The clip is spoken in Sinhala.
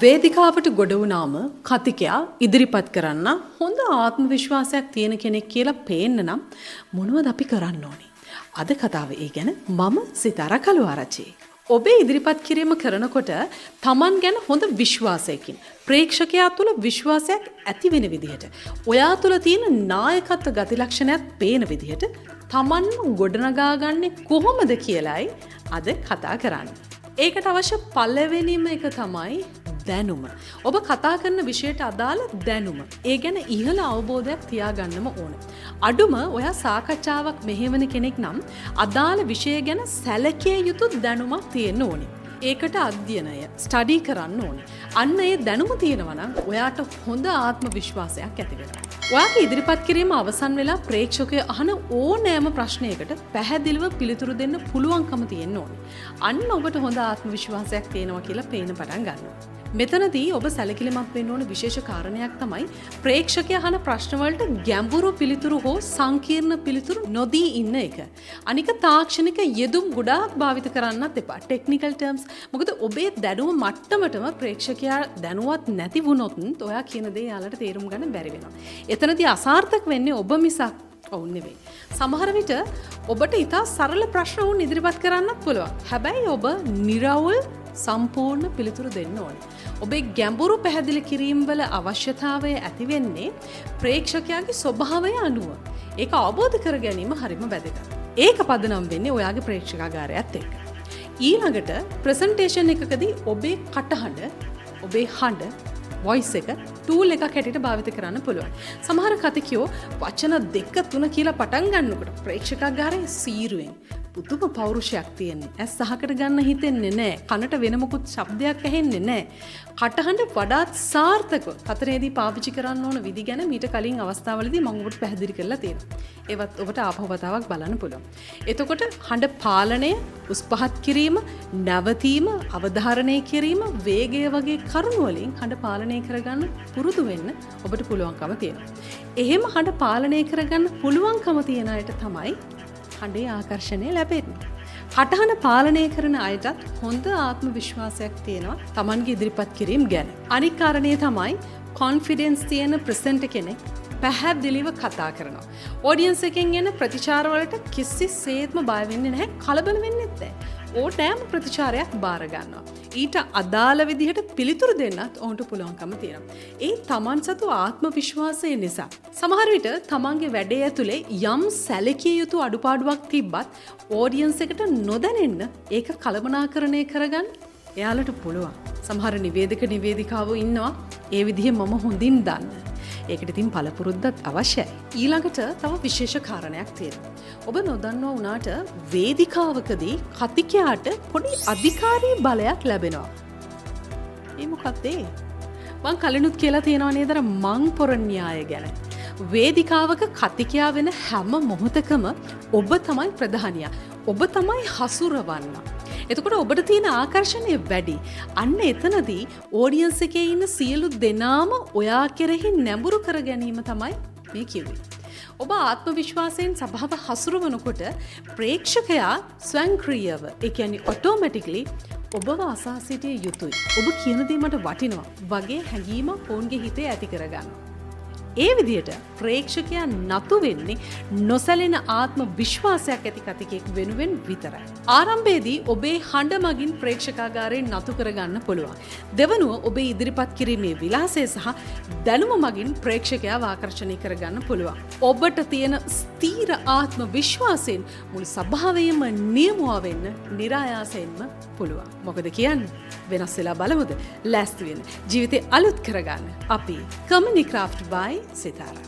වේදිකාවට ගොඩ වුණාම කතිකයා ඉදිරිපත් කරන්න හොඳ ආත්ම විශ්වාසයක් තියෙන කෙනෙක් කියලා පේන්න නම් මොනවද අපි කරන්න ඕනේ? අද කතාව ඒ ගැන මම සිතාරා කළුආරච්චි. ඔබේ ඉදිරිපත් කිරීම කරනකොට Taman ගැන හොඳ විශ්වාසයකින් ප්‍රේක්ෂකයා තුළ විශ්වාසයක් ඇති වෙන විදිහට ඔයා තුළ තියෙන නායකත්ව ගති ලක්ෂණයක් පේන විදිහට Tamanම ගොඩනගා ගන්නේ කොහොමද කියලායි අද කතා කරන්නේ. ඒකට අවශ්‍ය පළවෙනිම එක තමයි දැනුම. ඔබ කතා කරන විෂයට අදාළ දැනුම. ඒ ගැන ඉහළ අවබෝධයක් තියාගන්නම ඕන. අඩුම ඔයා සාකච්ඡාවක් මෙහෙවන කෙනෙක් නම් අදාළ විෂය ගැන සැලකිය යුතු දැනුමක් තියෙන්න ඕනේ. ඒකට අධ්‍යයනය, ස්ටඩි කරන්න ඕනේ. අන්න ඒ දැනුම තියෙනවා නම් ඔයාට හොඳ ආත්ම විශ්වාසයක් ඇති වෙනවා. ඔයාගේ ඉදිරිපත් කිරීම අවසන් වෙලා ප්‍රේක්ෂකයෝ අහන ඕනෑම ප්‍රශ්නයකට පැහැදිලිව පිළිතුරු දෙන්න පුළුවන්කම තියෙන්න ඕනේ. අන්න ඔබට හොඳ ආත්ම විශ්වාසයක් තියෙනවා කියලා පේන පටන් ගන්නවා. මෙතනදී ඔබ සැලකිලිමත් වෙන්න ඕන විශේෂ කාරණයක් තමයි ප්‍රේක්ෂකයා අහන ප්‍රශ්න වලට ගැඹුරු පිළිතුරු හෝ සංකීර්ණ පිළිතුරු නොදී ඉන්න එක. අනික තාක්ෂණික යෙදුම් ගොඩාක් භාවිත කරන්නත් එපා. Technical terms. මොකද ඔබේ දැනුම මට්ටමටම ප්‍රේක්ෂකයා දැනුවත් නැති වුණොත් ඔයා කියන දේ යාලට තේරුම් ගන්න බැරි වෙනවා. එතනදී අසාර්ථක වෙන්නේ ඔබ මිසක් ඔවුන් නෙවෙයි. සමහර විට ඔබට ඉතා සරල ප්‍රශ්න වුන් ඉදිරිපත් කරන්නත් පුළුවන්. හැබැයි ඔබ නිරවුල් සම්පූර්ණ පිළිතුරු දෙන්න ඕනේ. ඔබේ ගැඹුරු පැහැදිලි කිරීම් වල අවශ්‍යතාවය ඇති වෙන්නේ ප්‍රේක්ෂකයාගේ ස්වභාවය අනුව. ඒක අවබෝධ කර ගැනීම හරිම වැදගත්. ඒක පදනම් වෙන්නේ ඔයාගේ ප්‍රේක්ෂකාගාරයත් එක්ක. ඊළඟට ප්‍රසන්ටේෂන් එකකදී ඔබේ කටහඬ, ඔබේ හඬ, වොයිස් එක ටූල් එකක් හැටියට භාවිත කරන්න පුළුවන්. සමහර කතිකයෝ වචන 2-3 කියලා පටන් ගන්නකොට ප්‍රේක්ෂකාගාරයේ සීරුවෙන් පුදුම පෞරුෂයක් තියෙන්නේ. ඇස් සහකට ගන්න හිතෙන්නේ නැහැ. කනට වෙන මොකුත් ශබ්දයක් ඇහෙන්නේ නැහැ. කටහඬ වඩාත් සාර්ථකව කතරේදී පාවිච්චි කරන්න ඕන විදි ගැන මීට කලින් අවස්ථාවලදී මම ඔබට පැහැදිලි කරලා තියෙනවා. ඒවත් ඔබට ආපහු වතාවක් බලන්න පුළුවන්. එතකොට හඬ පාලනය, උස් පහත් කිරීම, නැවතීම, අවධාරණය කිරීම, වේගය වගේ කරුණු වලින් හඬ පාලනය කරගන්න පුරුදු වෙන්න ඔබට පුළුවන්කම තියෙනවා. එහෙම හඬ පාලනය කරගන්න පුළුවන්කම තියෙන අයට තමයි හඬේ ආකර්ෂණය ලැබෙන්නේ. කටහඬ පාලනය කරන අයටත් හොඳ ආත්ම විශ්වාසයක් තියෙනවා Tamanගේ ඉදිරිපත් කිරීම ගැන. අනික් කාරණේ තමයි කොන්ෆිඩන්ස් තියෙන ප්‍රසෙන්ටර් කෙනෙක් පැහැදිලිව කතා කරනවා. ඔඩියන්ස් එකෙන් එන ප්‍රතිචාර වලට කිසිසේත්ම බය වෙන්නේ නැහැ, කලබල වෙන්නේ නැහැ. ඕනෑම ප්‍රතිචාරයක් බාර ගන්නවා. ඊට අදාළ විදිහට පිළිතුරු දෙන්නත් ඔවුන්ට පුළුවන්කම තියෙනවා. ඒ Taman සතු ආත්ම විශ්වාසය නිසා සමහර විට Tamanගේ වැඩේ ඇතුලේ යම් සැලකිය යුතු අඩුපාඩුවක් තිබ්බත් ඔඩියන්ස් එකට නොදැනෙන්න ඒක කළමනාකරණය කරගන්න එයාලට පුළුවන්. සමහර නිවේදිකාවෝ ඉන්නවා ඒ විදිහේ මම හොඳින් දන්න. ඒකට ඉතින් පළපුරුද්දත් අවශ්‍යයි. ඊළඟට තව විශේෂ කාරණයක් තියෙනවා. ඔබ නොදන්නවා වුණාට වේදිකාවකදී කතිකයාට පොඩි අධිකාරී බලයක් ලැබෙනවා. ඒ මොකක්ද ඒ? මං කලිනුත් කියලා තියෙනවා නේද මං පොර න්‍යාය ගැන. වේදිකාවක කතිකයා වෙන හැම මොහොතකම ඔබ තමයි ප්‍රධානියා. ඔබ තමයි හසුරවන්න. එතකොට ඔබට තියෙන ආකර්ෂණය වැඩි. අන්න එතනදී ඔඩියන්ස් එකේ ඉන්න සියලු දෙනාම ඔයා කෙරෙහි නැඹුරු කර ගැනීම තමයි මේ කිව්වේ. ඔබ ආත්ම විශ්වාසයෙන් සභාව හසුරවනකොට ප්‍රේක්ෂකයා ස්වයංක්‍රීයව, ඒ කියන්නේ ඔටෝමැටිකලි ඔබව අසා සිටිය යුතුයි. ඔබ කියන දේ මට වටිනවා වගේ හැඟීමක් ඔවුන්ගේ හිතේ ඇති කරගන්නවා. ඒ විදිහට ප්‍රේක්ෂකයා නතු වෙන්නේ නොසැලෙන ආත්ම විශ්වාසයක් ඇති කතිකෙක් වෙනුවෙන් විතරයි. ආරම්භයේදී ඔබේ හඬ මගින් ප්‍රේක්ෂකාගාරයෙන් නතු කරගන්න පුළුවන්. දෙවනුව ඔබේ ඉදිරිපත් කිරීමේ විලාසය සහ දැනුම මගින් ප්‍රේක්ෂකයාව ආකර්ෂණය කරගන්න පුළුවන්. ඔබට තියෙන ස්ථීර ආත්ම විශ්වාසයෙන් මුළු සභාවයම නියමුවා වෙන්න નિરાයාසයෙන්ම පුළුවන්. මොකද කියන්නේ? වෙනස් වෙලා බලමුද? ලෑස්ති වෙන්න. ජීවිතේ අලුත් කරගන්න. අපි Comedy Craft by Sitara.